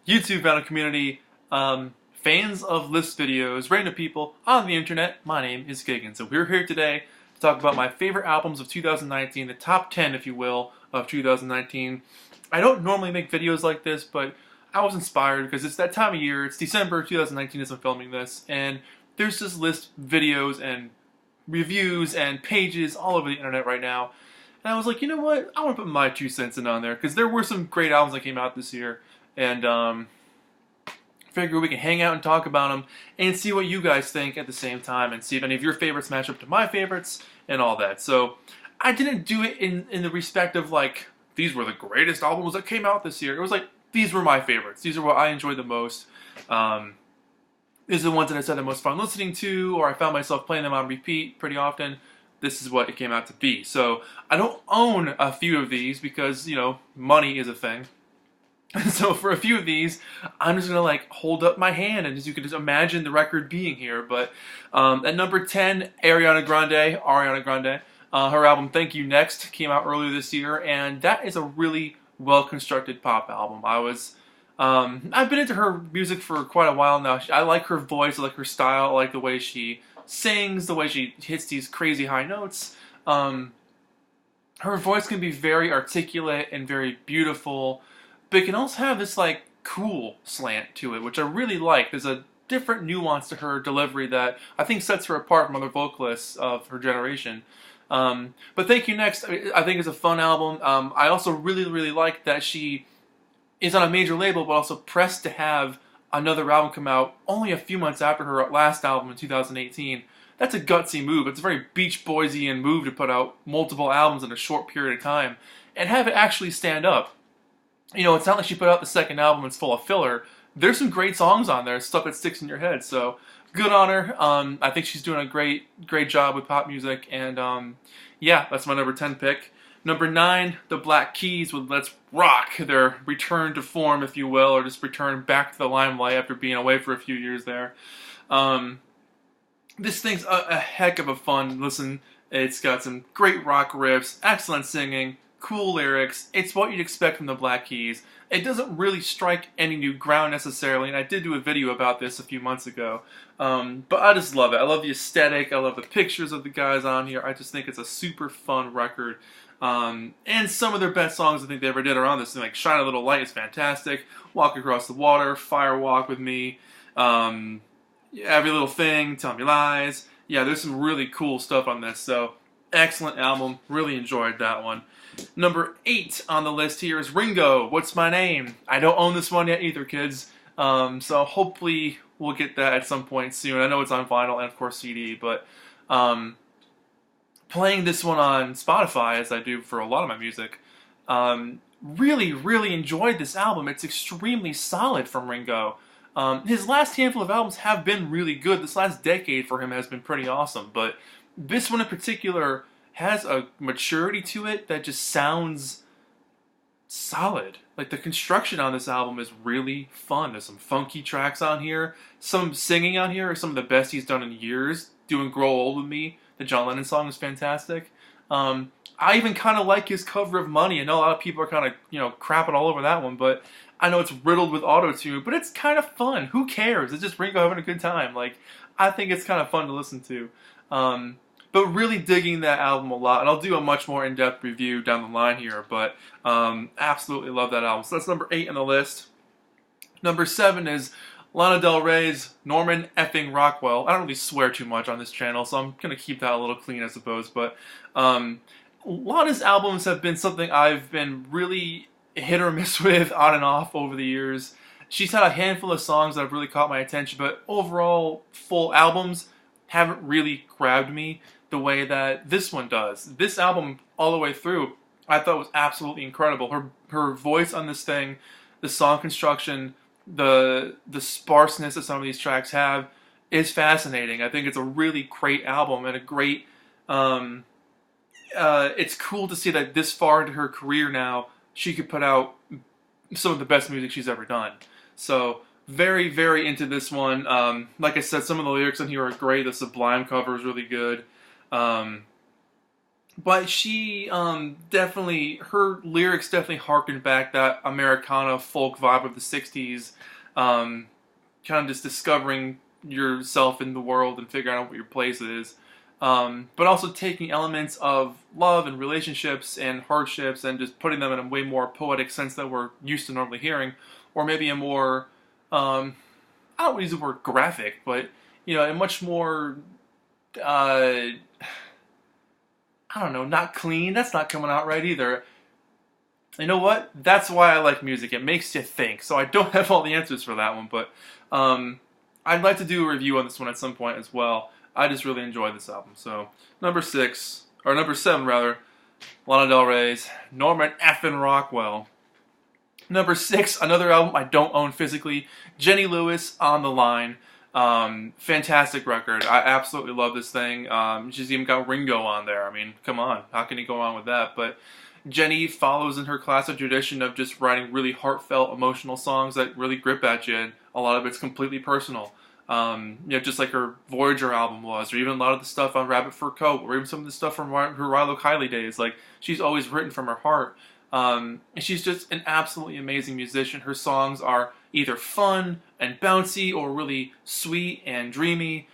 YouTube fandom community, fans of list videos, random people on the internet. My name is Giggens, and we're here today to talk about my favorite albums of 2019, the top 10, if you will, of 2019. I don't normally make videos like this, but I was inspired because it's that time of year. It's December 2019 as I'm filming this, and there's just list videos and reviews and pages all over the internet right now. And I was like, you know what? I want to put my 2 cents in on there because there were some great albums that came out this year, and figure we can hang out and talk about them and see what you guys think at the same time and see if any of your favorites match up to my favorites and all that. So I didn't do it in the respect of like, these were the greatest albums that came out this year. It was like, these were my favorites. These are what I enjoyed the most. These are the ones that I said the most fun listening to, or I found myself playing them on repeat pretty often. This is what it came out to be. So I don't own a few of these because, you know, money is a thing. So for a few of these, I'm just going to like hold up my hand, and as you can just imagine the record being here. But at number 10, Ariana Grande. Her album Thank You Next came out earlier this year, and that is a really well-constructed pop album. I've been into her music for quite a while now. I like her voice, I like her style, I like the way she sings, the way she hits these crazy high notes. Her voice can be very articulate and very beautiful, but it can also have this like cool slant to it, which I really like. There's a different nuance to her delivery that I think sets her apart from other vocalists of her generation. But Thank You Next, I think is a fun album. I also really like that she is on a major label, but also pressed to have another album come out only a few months after her last album in 2018. That's a gutsy move. It's a very Beach Boysian move to put out multiple albums in a short period of time and have it actually stand up. You know, it's not like she put out the second album and it's full of filler. There's some great songs on there, stuff that sticks in your head. So good on her. I think she's doing a great job with pop music. And yeah, that's my number 10 pick. Number 9, the Black Keys with Let's Rock. Their return to form, if you will, or just return back to the limelight after being away for a few years there. This thing's a heck of a fun listen. It's got some great rock riffs, excellent singing, cool lyrics. It's what you'd expect from the Black Keys. It doesn't really strike any new ground necessarily, and I did do a video about this a few months ago. But I just love it. I love the aesthetic. I love the pictures of the guys on here. I just think it's a super fun record. And some of their best songs I think they ever did are on this thing. Like Shine a Little Light is fantastic. Walk Across the Water, Fire Walk with Me, Every Little Thing, Tell Me Lies. Yeah, there's some really cool stuff on this. So excellent album. Really enjoyed that one. Number 8 on the list here is Ringo, What's My Name? I don't own this one yet either, kids. So hopefully we'll get that at some point soon. I know it's on vinyl and of course CD, but playing this one on Spotify, as I do for a lot of my music, really enjoyed this album. It's extremely solid from Ringo. His last handful of albums have been really good. This last decade for him has been pretty awesome, but this one in particular has a maturity to it that just sounds solid. Like the construction on this album is really fun. There's some funky tracks on here. Some singing on here are some of the best he's done in years. Doing Grow Old With Me, the John Lennon song, is fantastic. I even kind of like his cover of Money. I know a lot of people are kind of, you know, crapping all over that one, but I know it's riddled with auto-tune, but it's kind of fun. Who cares? It's just Ringo having a good time. Like, I think it's kind of fun to listen to. But really digging that album a lot, and I'll do a much more in-depth review down the line here, but absolutely love that album. So that's number 8 on the list. Number 7 is Lana Del Rey's Norman effing Rockwell. I don't really swear too much on this channel, so I'm going to keep that a little clean, I suppose, but Lana's albums have been something I've been really hit or miss with on and off over the years. She's had a handful of songs that have really caught my attention, but overall, full albums haven't really grabbed me the way that this one does. This album, all the way through, I thought was absolutely incredible. Her voice on this thing, the song construction, the sparseness that some of these tracks have is fascinating. I think it's a really great album and a great... it's cool to see that this far into her career now, she could put out some of the best music she's ever done. So very into this one. Like I said, some of the lyrics on here are great. The Sublime cover is really good. But she definitely, her lyrics definitely harken back that Americana folk vibe of the 60s, kind of just discovering yourself in the world and figuring out what your place is. But also taking elements of love and relationships and hardships and just putting them in a way more poetic sense that we're used to normally hearing, or maybe a more, I don't want to use the word graphic, but a much more, I don't know, not clean. That's not coming out right either. You know what? That's why I like music. It makes you think. So I don't have all the answers for that one, but I'd like to do a review on this one at some point as well. I just really enjoyed this album. So number 7 rather, Lana Del Rey's Norman Effin Rockwell. Number 6, another album I don't own physically, Jenny Lewis, On the Line. Fantastic record. I absolutely love this thing. She's even got Ringo on there. I mean, come on, how can you go wrong with that? But Jenny follows in her classic tradition of just writing really heartfelt, emotional songs that really grip at you, and a lot of it's completely personal. Just like her Voyager album was, or even a lot of the stuff on Rabbit Fur Coat, or even some of the stuff from her Rilo Kiley days. Like, she's always written from her heart. And she's just an absolutely amazing musician. Her songs are either fun and bouncy or really sweet and dreamy.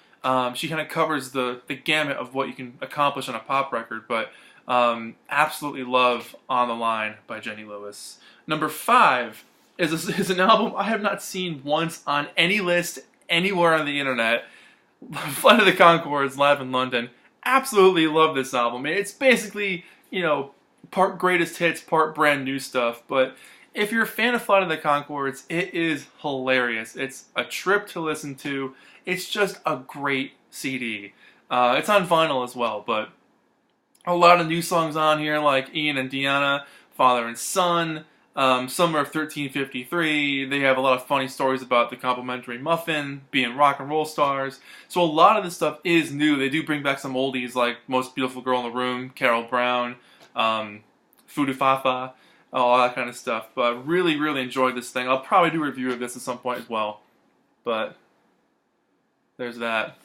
She kind of covers the gamut of what you can accomplish on a pop record, but absolutely love On the Line by Jenny Lewis. Number 5 is an album I have not seen once on any list anywhere on the internet. Flight of the Conchords, Live in London. Absolutely love this album. It's basically, part greatest hits, part brand new stuff. But if you're a fan of Flight of the Conchords, it is hilarious. It's a trip to listen to. It's just a great CD. It's on vinyl as well, but a lot of new songs on here, like Ian and Deanna, Father and Son, Summer of 1353. They have a lot of funny stories about the Complimentary Muffin, being rock and roll stars. So a lot of this stuff is new. They do bring back some oldies like Most Beautiful Girl in the Room, Carol Brown, Fudu Fafa, all that kind of stuff. But really, really enjoyed this thing. I'll probably do a review of this at some point as well. But there's that.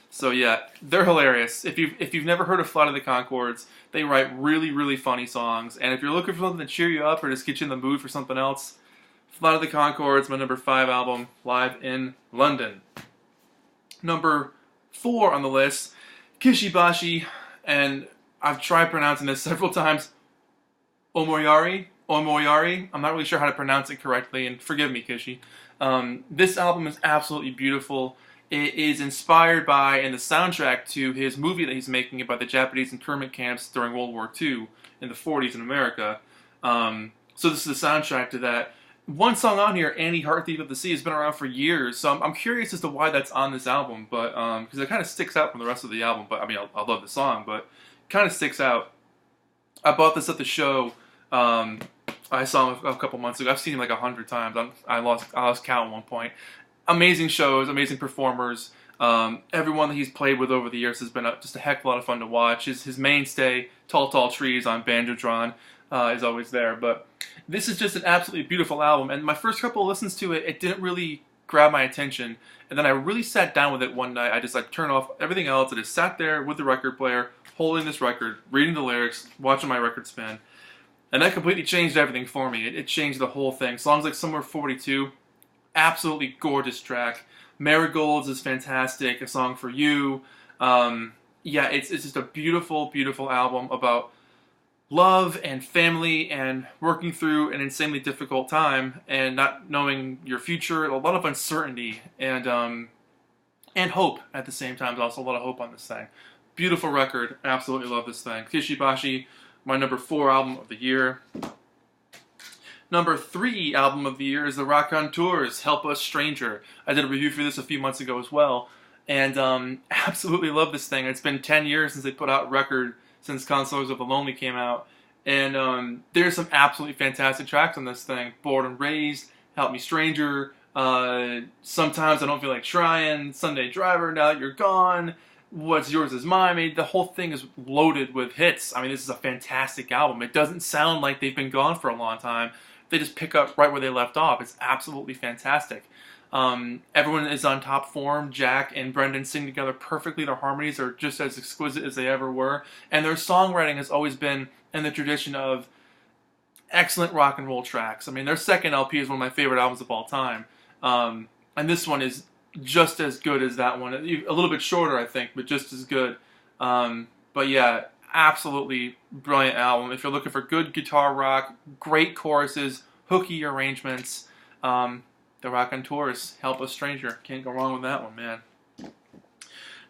So yeah, they're hilarious. If you've never heard of Flight of the Conchords, they write really, really funny songs. And if you're looking for something to cheer you up or just get you in the mood for something else, Flight of the Conchords, my number 5 album, Live in London. Number 4 on the list, Kishibashi, and I've tried pronouncing this several times. Omoyari. I'm not really sure how to pronounce it correctly, and forgive me, Kishi. This album is absolutely beautiful. It is inspired by, and the soundtrack to his movie that he's making about the Japanese internment camps during World War II in the 40s in America. So this is the soundtrack to that. One song on here, Annie Heart Thief of the Sea, has been around for years, so I'm curious as to why that's on this album, but because it kind of sticks out from the rest of the album. But I mean, I love the song, but it kind of sticks out. I bought this at the show. I saw him a couple months ago. I've seen him like 100 times. I lost count at one point. Amazing shows, amazing performers. Everyone that he's played with over the years has been just a heck of a lot of fun to watch. His mainstay, Tall Tall Trees on Banjodron, is always there. But this is just an absolutely beautiful album. And my first couple of listens to it, it didn't really grab my attention. And then I really sat down with it one night. I turned off everything else. I just sat there with the record player, holding this record, reading the lyrics, watching my record spin. And that completely changed everything for me. It changed the whole thing. Songs like Summer 42, absolutely gorgeous track. Marigolds is fantastic. A Song for You. Yeah, it's just a beautiful, beautiful album about love and family and working through an insanely difficult time and not knowing your future. A lot of uncertainty and hope at the same time. There's also a lot of hope on this thing. Beautiful record. Absolutely love this thing. Kishibashi, my number 4 album of the year. Number 3 album of the year is the Raconteurs, Help Us Stranger. I did a review for this a few months ago as well, and absolutely love this thing. It's been 10 years since they put out a record, since Consolers of the Lonely came out, and there's some absolutely fantastic tracks on this thing. Born and Raised, Help Me Stranger, Sometimes I Don't Feel Like Trying, Sunday Driver, Now That You're Gone, What's Yours Is Mine. I mean, the whole thing is loaded with hits. I mean, this is a fantastic album. It doesn't sound like they've been gone for a long time. They just pick up right where they left off. It's absolutely fantastic. Everyone is on top form. Jack and Brendan sing together perfectly. Their harmonies are just as exquisite as they ever were. And their songwriting has always been in the tradition of excellent rock and roll tracks. I mean, their second LP is one of my favorite albums of all time. And this one is just as good as that one. A little bit shorter, I think, but just as good. But yeah, absolutely brilliant album. If you're looking for good guitar rock, great choruses, hooky arrangements, the Raconteurs, Help a Stranger. Can't go wrong with that one, man.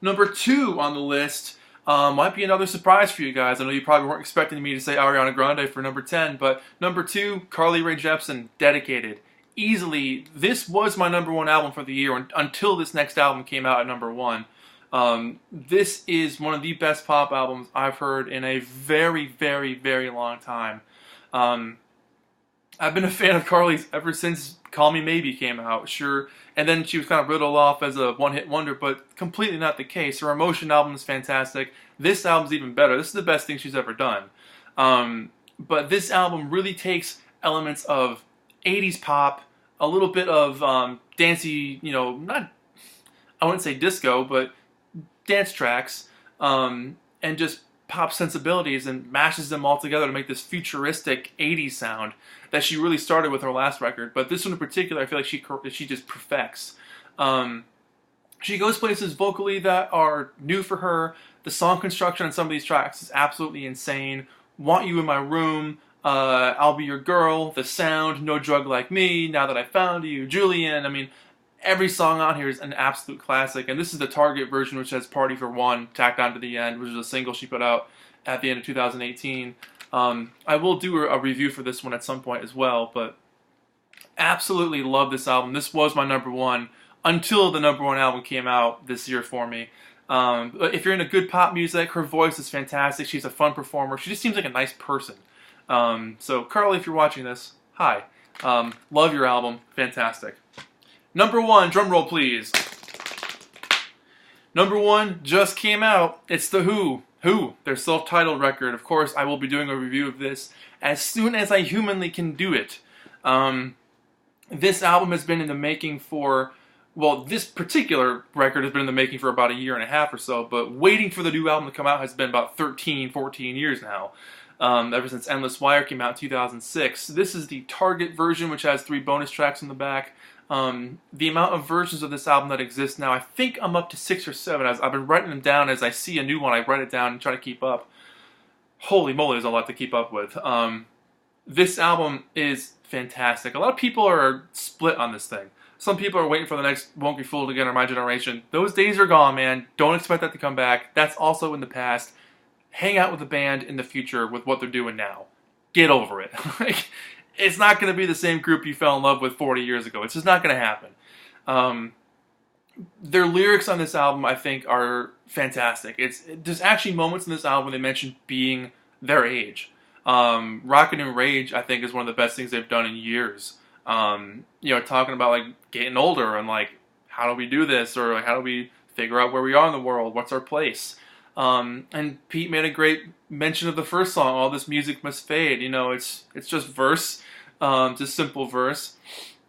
Number 2 on the list might be another surprise for you guys. I know you probably weren't expecting me to say Ariana Grande for number 10, but number 2, Carly Rae Jepsen, Dedicated. Easily, this was my number 1 album for the year until this next album came out at number 1. This is one of the best pop albums I've heard in a very, very, very long time. I've been a fan of Carly's ever since Call Me Maybe came out, sure. And then she was kind of riddled off as a one-hit wonder, but completely not the case. Her Emotion album is fantastic. This album's even better. This is the best thing she's ever done. But this album really takes elements of 80s pop, a little bit of dancey, not, I wouldn't say disco, but dance tracks, and just pop sensibilities and mashes them all together to make this futuristic 80s sound that she really started with her last record. But this one in particular, I feel like she just perfects. She goes places vocally that are new for her. The song construction on some of these tracks is absolutely insane. Want You in My Room, I'll Be Your Girl, The Sound, No Drug Like Me, Now That I Found You, Julian. I mean, every song on here is an absolute classic, and this is the Target version, which has Party for One tacked onto the end, which is a single she put out at the end of 2018. I will do a review for this one at some point as well, but absolutely love this album. This was my number 1 until the number 1 album came out this year for me. But if you're into good pop music, her voice is fantastic. She's a fun performer. She just seems like a nice person. So Carly, if you're watching this, hi. Love your album. Fantastic. Number 1, drum roll please. Number 1 just came out. It's The Who. Who, their self-titled record. Of course, I will be doing a review of this as soon as I humanly can do it. This album has been in the making for, well, this particular record has been in the making for about a year and a half or so, but waiting for the new album to come out has been about 13, 14 years now. Ever since Endless Wire came out in 2006. This is the Target version, which has 3 bonus tracks in the back. The amount of versions of this album that exist now, I think I'm up to 6 or 7. I've been writing them down. As I see a new one, I write it down and try to keep up. Holy moly, there's a lot to keep up with. This album is fantastic. A lot of people are split on this thing. Some people are waiting for the next Won't Be Fooled Again or My Generation. Those days are gone, man. Don't expect that to come back. That's also in the past. Hang out with the band in the future with what they're doing now. Get over it. It's not going to be the same group you fell in love with 40 years ago. It's just not going to happen. Their lyrics on this album, I think, are fantastic. There's actually moments in this album where they mention being their age. Rockin' in Rage, I think, is one of the best things they've done in years. Talking about, like, getting older and, like, how do we do this? Or, like, how do we figure out where we are in the world? What's our place? And Pete made a great mention of the first song, All This Music Must Fade. It's just verse, just simple verse.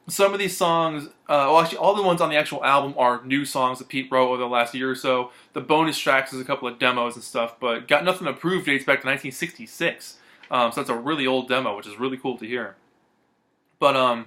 Some of these songs, actually all the ones on the actual album are new songs that Pete wrote over the last year or so. The bonus tracks is a couple of demos and stuff, but Got Nothing to Prove dates back to 1966. So that's a really old demo, which is really cool to hear. But,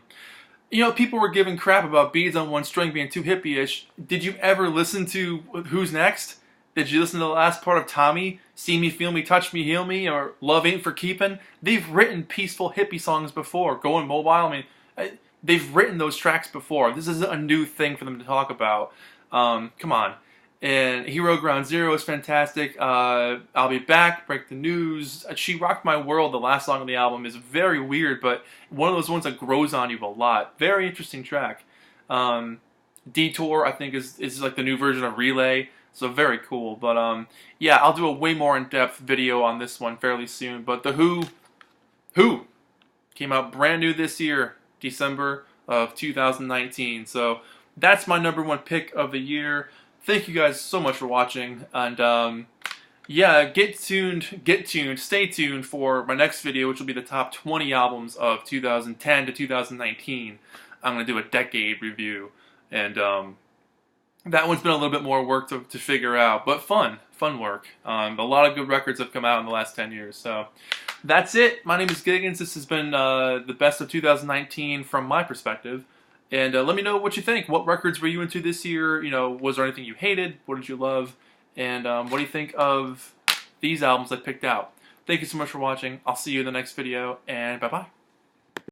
people were giving crap about Beads on One String being too hippie-ish. Did you ever listen to Who's Next? Did you listen to the last part of Tommy? See Me, Feel Me, Touch Me, Heal Me, or Love Ain't for Keepin'? They've written peaceful hippie songs before. Going Mobile, I mean, they've written those tracks before. This isn't a new thing for them to talk about. Come on. And Hero Ground Zero is fantastic. I'll Be Back, Break the News. She Rocked My World, the last song on the album, is very weird, but one of those ones that grows on you a lot. Very interesting track. Detour, I think, is like the new version of Relay. So very cool. But yeah, I'll do a way more in-depth video on this one fairly soon. But The Who came out brand new this year, December of 2019. So that's my number 1 pick of the year. Thank you guys so much for watching. And yeah, get tuned, stay tuned for my next video, which will be the top 20 albums of 2010 to 2019. I'm going to do a decade review. And that one's been a little bit more work to figure out, but fun work. A lot of good records have come out in the last 10 years. So that's it. My name is Giggens. This has been the best of 2019 from my perspective. And let me know what you think. What records were you into this year? You know, was there anything you hated? What did you love? And what do you think of these albums I picked out? Thank you so much for watching. I'll see you in the next video, and bye-bye.